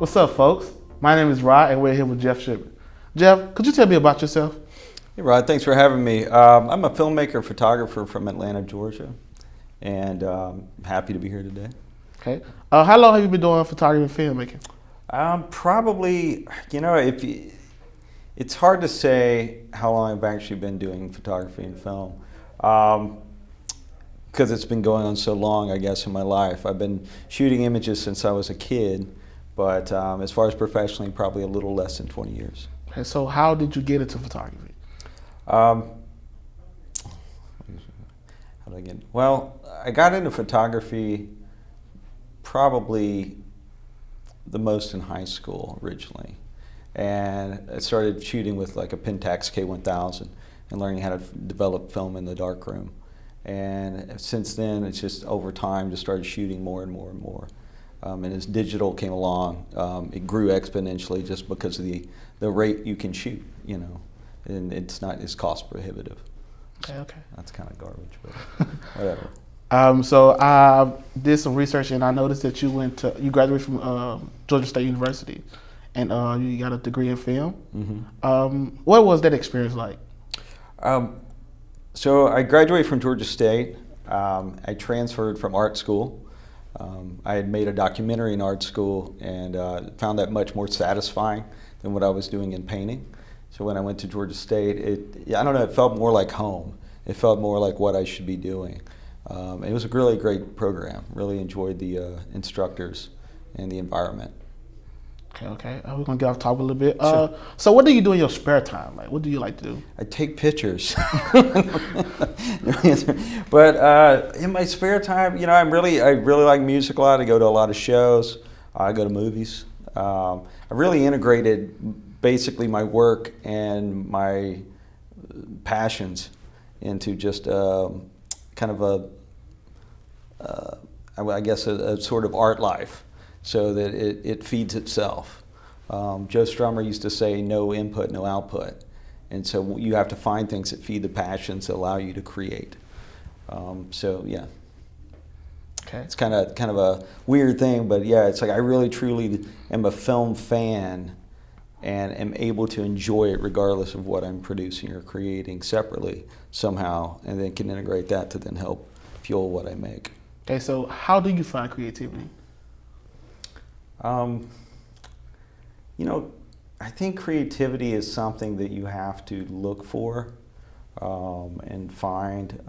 What's up, folks? My name is Rod, and we're here with Jeff Shipman. Jeff, could you tell me about yourself? Hey Rod, thanks for having me. I'm a filmmaker, photographer from Atlanta, Georgia, and I'm happy to be here today. Okay. How long have you been doing photography and filmmaking? Probably, it's hard to say how long I've actually been doing photography and film, because it's been going on so long, I guess, in my life. I've been shooting images since I was a kid, but as far as professionally, probably a little less than 20 years. Okay, so how did you get into photography? How did I get? Well, I got into photography probably the most in high school originally, and I started shooting with like a Pentax K1000 and learning how to develop film in the darkroom. And since then, it's just over time just started shooting more and more and more. And as digital came along, it grew exponentially just because of the rate you can shoot, you know, and it's not as cost prohibitive. Okay. That's kind of garbage, but whatever. So I did some research, and I noticed that you graduated from Georgia State University, and you got a degree in film. Mm-hmm. What was that experience like? So I graduated from Georgia State. I transferred from art school. I had made a documentary in art school and found that much more satisfying than what I was doing in painting. So when I went to Georgia State, I don't know, it felt more like home. It felt more like what I should be doing. It was a really great program. Really enjoyed the instructors and the environment. Okay. We're gonna get off topic a little bit. Sure. So what do you do in your spare time? Like, what do you like to do? I take pictures. But in my spare time, you know, I really like music a lot. I go to a lot of shows. I go to movies. I really integrated basically my work and my passions into just kind of I guess a sort of art life, so that it feeds itself. Joe Strummer used to say, no input, no output. And so you have to find things that feed the passions that allow you to create. So yeah. Okay. It's kind of a weird thing, but yeah, it's like I really truly am a film fan and am able to enjoy it regardless of what I'm producing or creating separately somehow, and then can integrate that to then help fuel what I make. Okay, so how do you find creativity? You know, I think creativity is something that you have to look for and find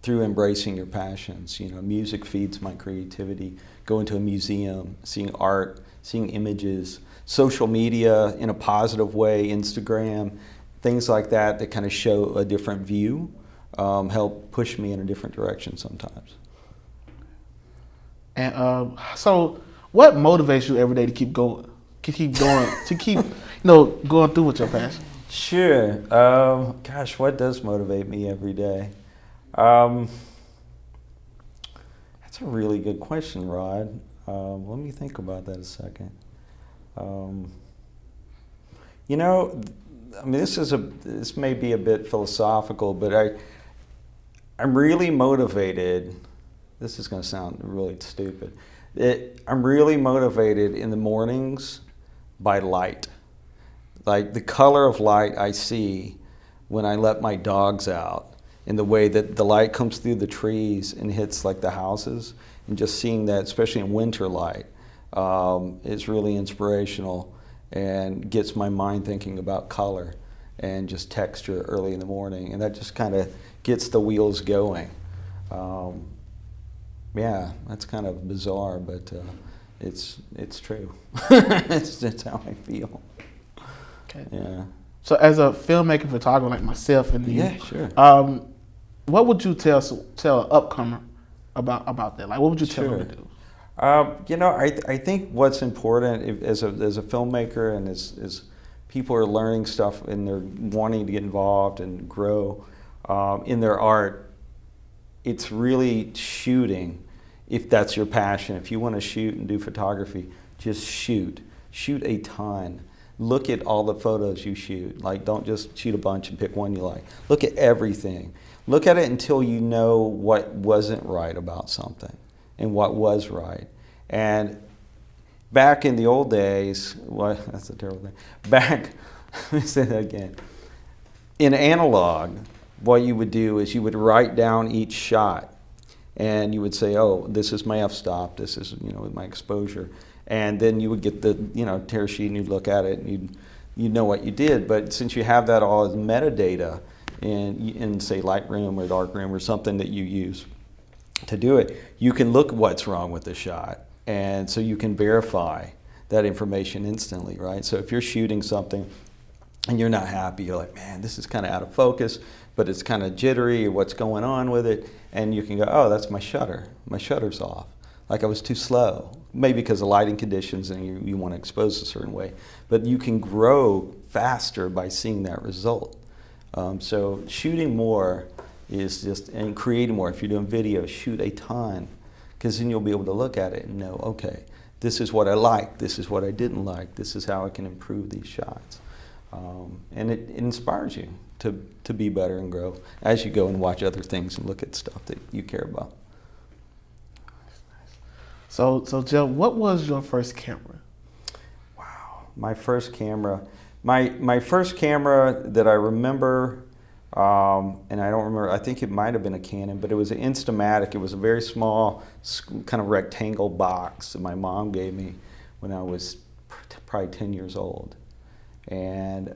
through embracing your passions. You know, music feeds my creativity. Going to a museum, seeing art, seeing images, social media in a positive way, Instagram, things like that kind of show a different view, help push me in a different direction sometimes. And so what motivates you every day to keep going, going through with your passion? Sure. Gosh, what does motivate me every day? That's a really good question, Rod. Let me think about that a second. You know, I mean, this may be a bit philosophical, but I'm really motivated. This is going to sound really stupid. I'm really motivated in the mornings by light. Like the color of light I see when I let my dogs out, and the way that the light comes through the trees and hits like the houses, and just seeing that, especially in winter light, is really inspirational and gets my mind thinking about color and just texture early in the morning, and that just kind of gets the wheels going. Yeah, that's kind of bizarre, but it's true. It's how I feel. Okay. Yeah. So as a filmmaker, photographer like myself and you, Yeah, sure. What would you tell an upcomer about that? Like, what would you tell them to do? You know, I think what's important as a filmmaker and as people are learning stuff and they're wanting to get involved and grow in their art, it's really shooting. If that's your passion, if you want to shoot and do photography, just shoot. Shoot a ton. Look at all the photos you shoot. Like, don't just shoot a bunch and pick one you like. Look at everything. Look at it until you know what wasn't right about something and what was right. And back in the old days, well, that's a terrible thing. Back, let me say that again. In analog, what you would do is you would write down each shot, and you would say, oh, this is my f-stop, this is, you know, my exposure. And then you would get the, you know, tear sheet, and you'd look at it, and you'd know what you did. But since you have that all as metadata in say, Lightroom or Darkroom or something that you use to do it, you can look what's wrong with the shot. And so you can verify that information instantly, right? So if you're shooting something and you're not happy, you're like, man, this is kind of out of focus, but it's kind of jittery, or what's going on with it, and you can go, oh, that's my shutter. My shutter's off. Like I was too slow, maybe because of lighting conditions and you want to expose a certain way. But you can grow faster by seeing that result. So shooting more is just, and creating more. If you're doing video, shoot a ton, because then you'll be able to look at it and know, okay, this is what I liked, this is what I didn't like, this is how I can improve these shots. And it inspires you to be better and grow as you go and watch other things and look at stuff that you care about. So Jeff, what was your first camera? Wow, my first camera. My first camera that I remember, and I don't remember, I think it might have been a Canon, but it was an Instamatic. It was a very small, kind of rectangle box that my mom gave me when I was probably 10 years old. And,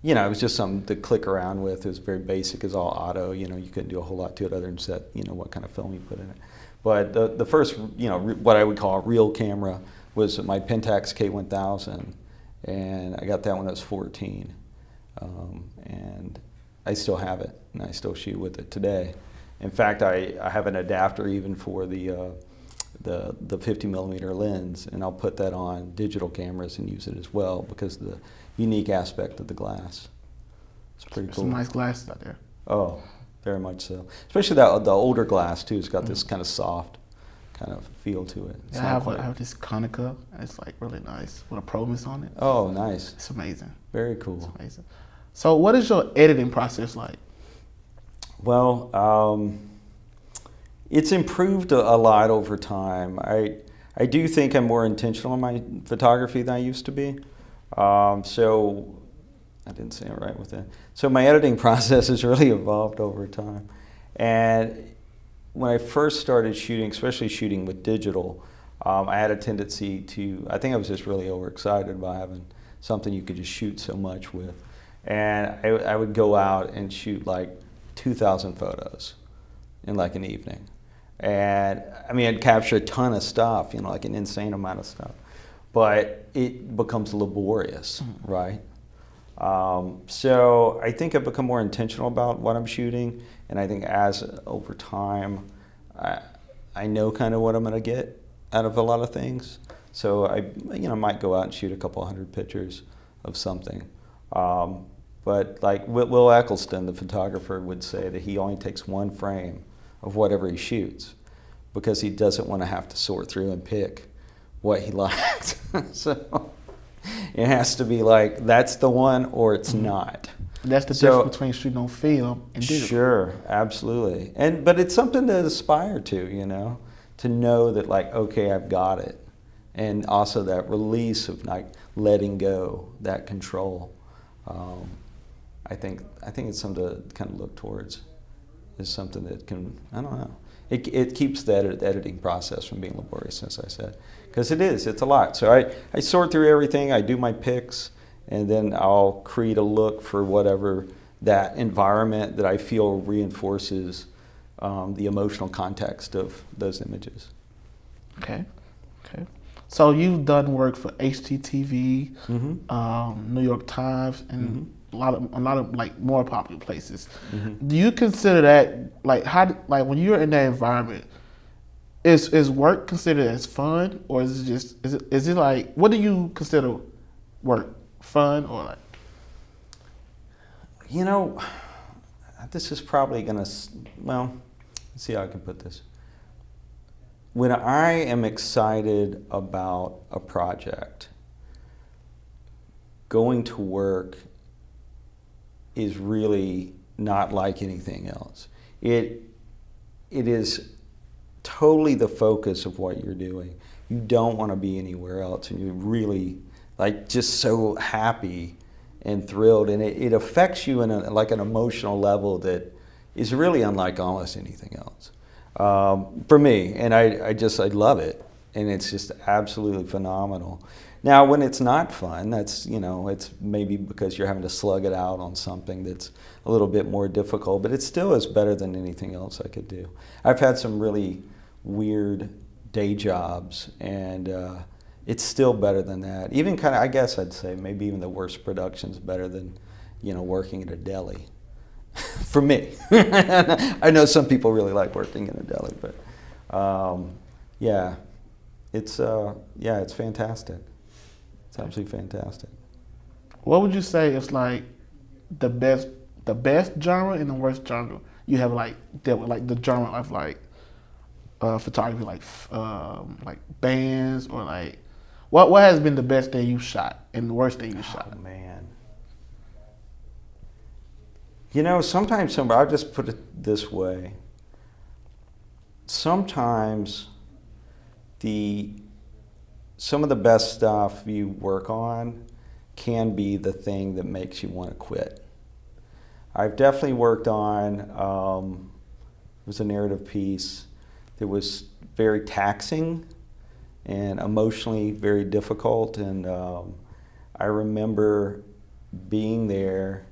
you know, it was just something to click around with. It was very basic, it was all auto. You know, you couldn't do a whole lot to it other than set, you know, what kind of film you put in it. But the first, you know, what I would call a real camera was my Pentax K1000. And I got that when I was 14. And I still have it, and I still shoot with it today. In fact, I have an adapter even for the 50mm lens, and I'll put that on digital cameras and use it as well because of the unique aspect of the glass. It's pretty cool. Some nice glasses out there. Oh, very much so. Especially the older glass too. It's got this kind of soft kind of feel to it. Yeah, I have this Konica, and it's like really nice with a Promus on it. Oh, nice. It's amazing. Very cool. It's amazing. So what is your editing process like? Well, it's improved a lot over time. I do think I'm more intentional in my photography than I used to be. So I didn't say it right with that. So my editing process has really evolved over time. And when I first started shooting, especially shooting with digital, I had a tendency to, I think I was just really overexcited by having something you could just shoot so much with. And I would go out and shoot like 2,000 photos in like an evening. And I mean, I'd capture a ton of stuff, you know, like an insane amount of stuff. But it becomes laborious, right? So I think I've become more intentional about what I'm shooting, and I think as over time, I know kind of what I'm going to get out of a lot of things. So I, you know, might go out and shoot a couple hundred pictures of something. But like Will Eccleston, the photographer, would say that he only takes one frame of whatever he shoots because he doesn't want to have to sort through and pick what he likes. So it has to be like, that's the one or it's not. That's the difference between shooting on film and digital. Sure, absolutely. But it's something to aspire to, you know, to know that like, okay, I've got it. And also that release of like letting go, that control. I think it's something to kind of look towards. Is something that can, I don't know. It keeps the editing process from being laborious, as I said. Because it's a lot. So I sort through everything, I do my picks, and then I'll create a look for whatever that environment that I feel reinforces the emotional context of those images. Okay. So you've done work for HGTV, New York Times, and a lot of like more popular places. Do you consider that like when you're in that environment, is work considered as fun, or is it just is it like, what do you consider work? Fun or like? You know, this is probably gonna, well, let's see how I can put this. When I am excited about a project, going to work is really not like anything else. It is totally the focus of what you're doing. you don't want to be anywhere else, and you're really like just so happy and thrilled, and it affects you in like an emotional level that is really unlike almost anything else for me. And I love it, and it's just absolutely phenomenal. Now, when it's not fun, that's, it's maybe because you're having to slug it out on something that's a little bit more difficult, but it still is better than anything else I could do. I've had some really weird day jobs, and it's still better than that. Even kind of, I guess I'd say maybe even the worst production's better than, working at a deli. For me. I know some people really like working in a deli, but it's fantastic. It's absolutely fantastic. What would you say is like the best genre and the worst genre you have like dealt with, like the genre of like photography, like bands, or like what has been the best thing you shot and the worst thing you shot? Oh man. Sometimes I'll just put it this way. Sometimes some of the best stuff you work on can be the thing that makes you want to quit. I've definitely worked on, it was a narrative piece that was very taxing and emotionally very difficult, and I remember being there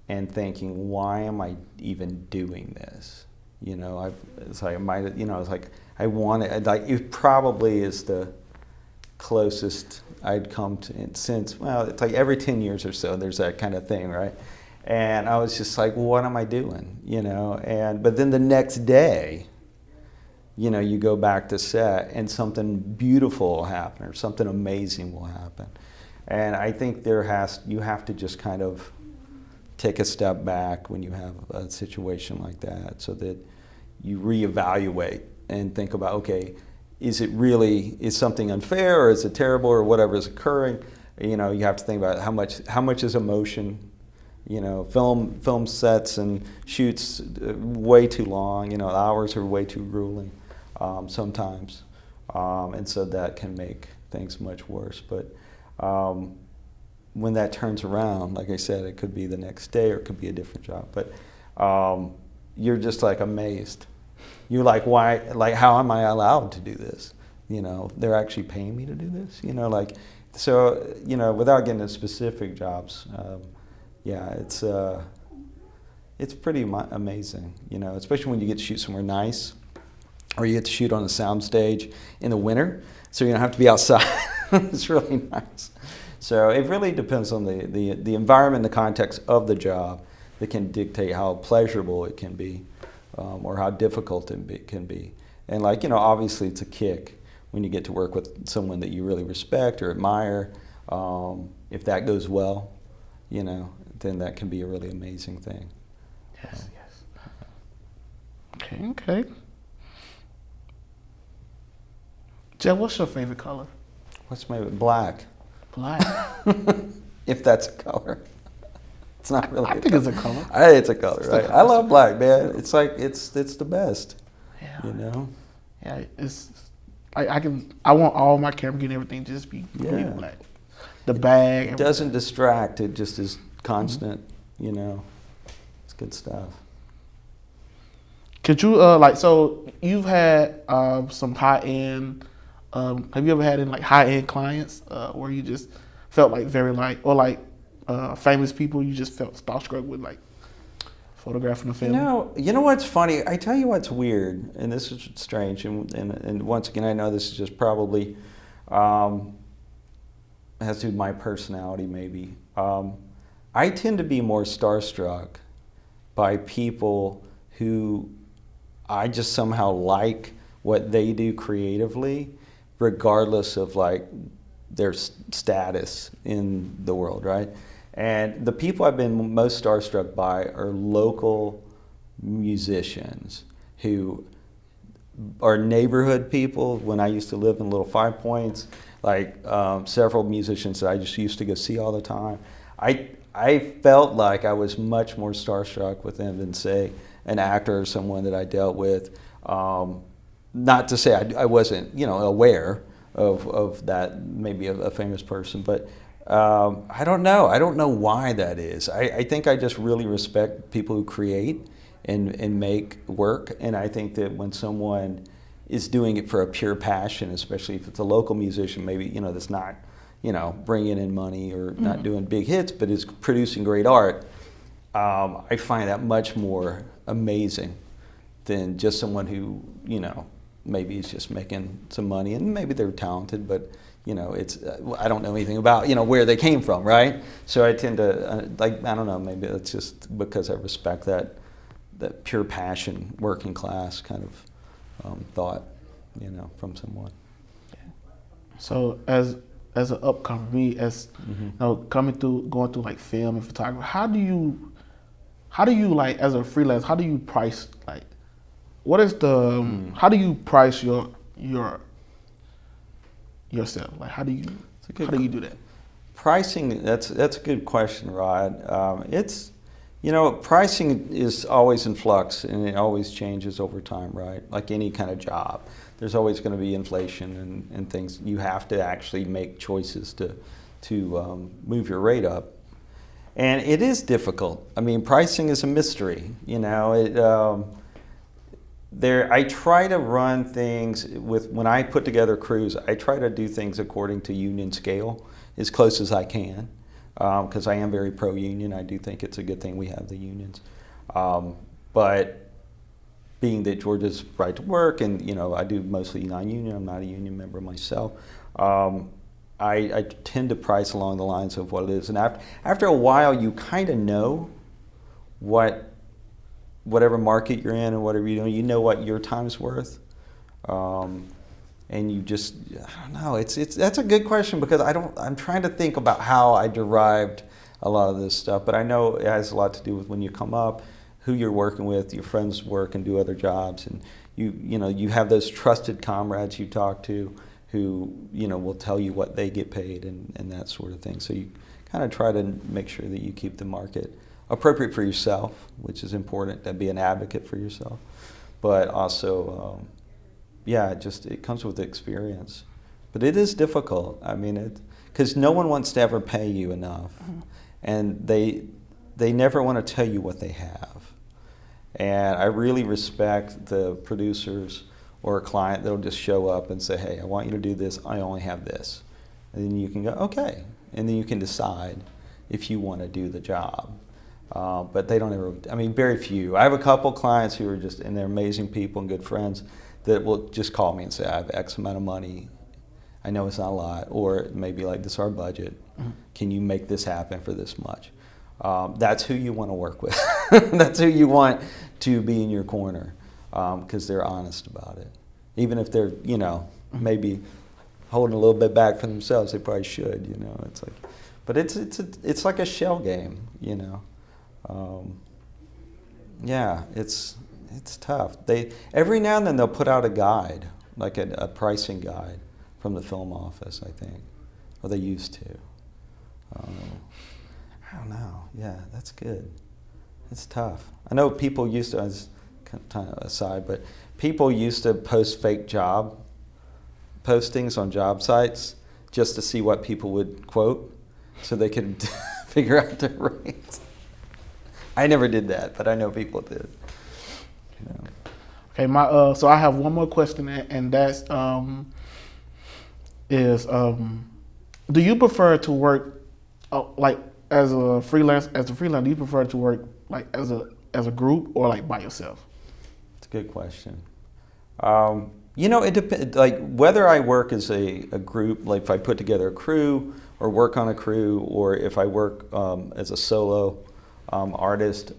and thinking, why am I even doing this? It's like I want it. Like, it probably is the closest I'd come to it since. Well, it's like every 10 years or so, there's that kind of thing, right? And I was just like, what am I doing? But then the next day, you go back to set and something beautiful will happen, or something amazing will happen. And I think you have to just kind of take a step back when you have a situation like that, so that you reevaluate and think about, okay, is something unfair, or is it terrible, or whatever is occurring? You have to think about how much is emotion. Film sets and shoots way too long. The hours are way too grueling sometimes, and so that can make things much worse. But when that turns around, like I said, it could be the next day, or it could be a different job. But you're just like amazed. You're like, why? Like, how am I allowed to do this? They're actually paying me to do this. Without getting into specific jobs, it's pretty amazing. Especially when you get to shoot somewhere nice, or you get to shoot on a soundstage in the winter, so you don't have to be outside. It's really nice. So it really depends on the environment, the context of the job, that can dictate how pleasurable it can be, or how difficult it can be. And obviously it's a kick when you get to work with someone that you really respect or admire. If that goes well, then that can be a really amazing thing. Yes. Okay. Jeff, what's your favorite color? What's my black? Black. If that's a color. It's not really. I think it's a color. It's a color, right? I love black, man. It's like it's the best. Yeah. Yeah, I want all my camera gear and everything to just be black. The bag. It doesn't distract. It just is constant. It's good stuff. Could you so you've had some high end. Have you ever had any high end clients where you just felt famous people you just felt starstruck with, photographing a film? You know what's funny? I tell you what's weird, and this is strange, and once again, I know this is just probably has to do with my personality, maybe. I tend to be more starstruck by people who I just somehow like what they do creatively, regardless of their status in the world, right? And the people I've been most starstruck by are local musicians who are neighborhood people. When I used to live in Little Five Points, several musicians that I just used to go see all the time, I felt like I was much more starstruck with them than, say, an actor or someone that I dealt with. Not to say I wasn't, aware of that, maybe a famous person. But I don't know. I don't know why that is. I think I just really respect people who create and make work. And I think that when someone is doing it for a pure passion, especially if it's a local musician, maybe, that's not, bringing in money or not doing big hits, but is producing great art, I find that much more amazing than just someone who, maybe is just making some money, and maybe they're talented, but it's I don't know anything about where they came from, right? So I tend to I don't know, maybe it's just because I respect that pure passion, working class kind of thought, from someone. So as an upcomer, me as going through like film and photography, how do you like, as a freelance, how do you price, like, what is the how do you price yourself? Like, how do you do that? Pricing, that's a good question, Rod. It's pricing is always in flux, and it always changes over time, right? Like any kind of job, there's always going to be inflation and things. You have to actually make choices to move your rate up, and it is difficult. I mean, pricing is a mystery. I try to run things when I put together crews, I try to do things according to union scale as close as I can, because I am very pro-union. I do think it's a good thing we have the unions. But being that Georgia's right to work, and I do mostly non-union, I'm not a union member myself, I tend to price along the lines of what it is. And after a while, you kind of know whatever market you're in and whatever you know what your time's worth, and you just, I don't know. That's a good question, because I'm trying to think about how I derived a lot of this stuff, but I know it has a lot to do with when you come up, who you're working with, your friends work and do other jobs, and you have those trusted comrades you talk to who will tell you what they get paid and that sort of thing. So you kind of try to make sure that you keep the market appropriate for yourself, which is important, to be an advocate for yourself. But also, it comes with experience. But it is difficult. I mean, because no one wants to ever pay you enough. And they never want to tell you what they have. And I really respect the producers or a client that'll just show up and say, hey, I want you to do this, I only have this. And then you can go, okay. And then you can decide if you want to do the job. But they don't ever, very few. I have a couple clients who are and they're amazing people and good friends that will just call me and say, I have X amount of money. I know it's not a lot. Or maybe like, this is our budget. Can you make this happen for this much? That's who you want to work with. That's who you want to be in your corner, because they're honest about it. Even if they're, maybe holding a little bit back for themselves, they probably should, It's like, but it's like a shell game, it's tough. Every now and then they'll put out a guide, like a pricing guide from the film office, I think, or they used to. I don't know. Yeah, that's good. It's tough. I know people used to, as kind of aside, but people used to post fake job postings on job sites just to see what people would quote, so they could figure out their rates. I never did that, but I know people did. Okay, so I have one more question, and that's do you prefer to work like as a freelance? Do you prefer to work like as a group or like by yourself? It's a good question. It depends. Like whether I work as a group, like if I put together a crew or work on a crew, or if I work as a solo artist,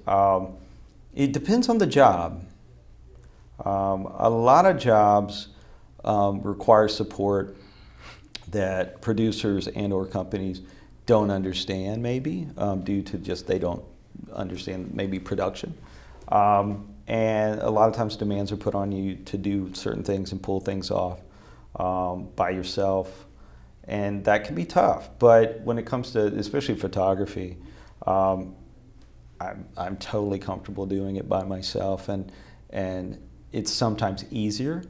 it depends on the job. A lot of jobs require support that producers and or companies don't understand, maybe due to just they don't understand maybe production. And a lot of times demands are put on you to do certain things and pull things off by yourself. And that can be tough. But when it comes to, especially photography, I'm totally comfortable doing it by myself. And it's sometimes easier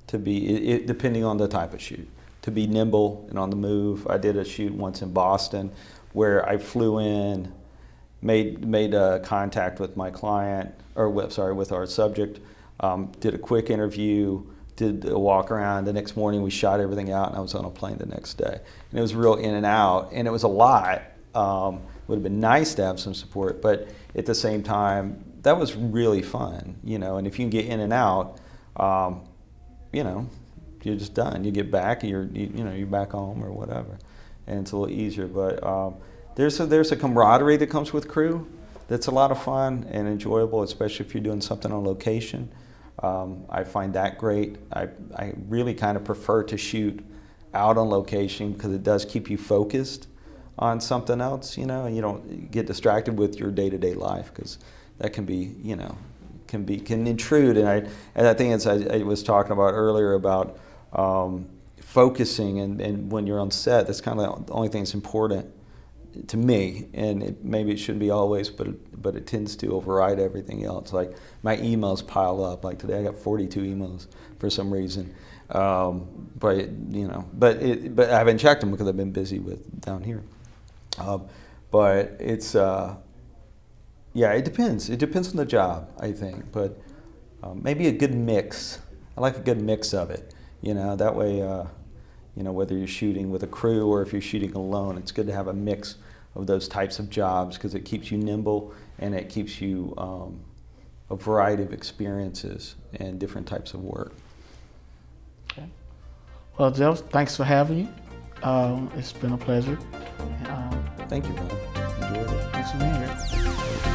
to be, depending on the type of shoot, to be nimble and on the move. I did a shoot once in Boston where I flew in, made contact with my client, or with our subject, did a quick interview, did a walk around. The next morning we shot everything out, and I was on a plane the next day. And it was real in and out, and it was a lot. Would have been nice to have some support, but at the same time, that was really fun, you know. And if you can get in and out, you know, you're just done. You get back, and you're back home or whatever, and it's a little easier. But there's a camaraderie that comes with crew that's a lot of fun and enjoyable, especially if you're doing something on location. I find that great. I really kind of prefer to shoot out on location because it does keep you focused on something else, you know, and you don't get distracted with your day-to-day life, because that can be, you know, can intrude. And I think as I was talking about earlier about focusing, and when you're on set, that's kind of the only thing that's important to me, and maybe it shouldn't be always, but it tends to override everything else. Like my emails pile up. Like today, I got 42 emails for some reason, but you know, but I haven't checked them because I've been busy with down here. But it's yeah, it depends. It depends on the job, I think. But maybe a good mix. I like a good mix of it. You know, that way. You know, whether you're shooting with a crew or if you're shooting alone, it's good to have a mix of those types of jobs because it keeps you nimble and it keeps you a variety of experiences and different types of work. Okay. Well, Jeff, thanks for having me. It's been a pleasure. Thank you, man. Enjoyed it. Thanks for being here.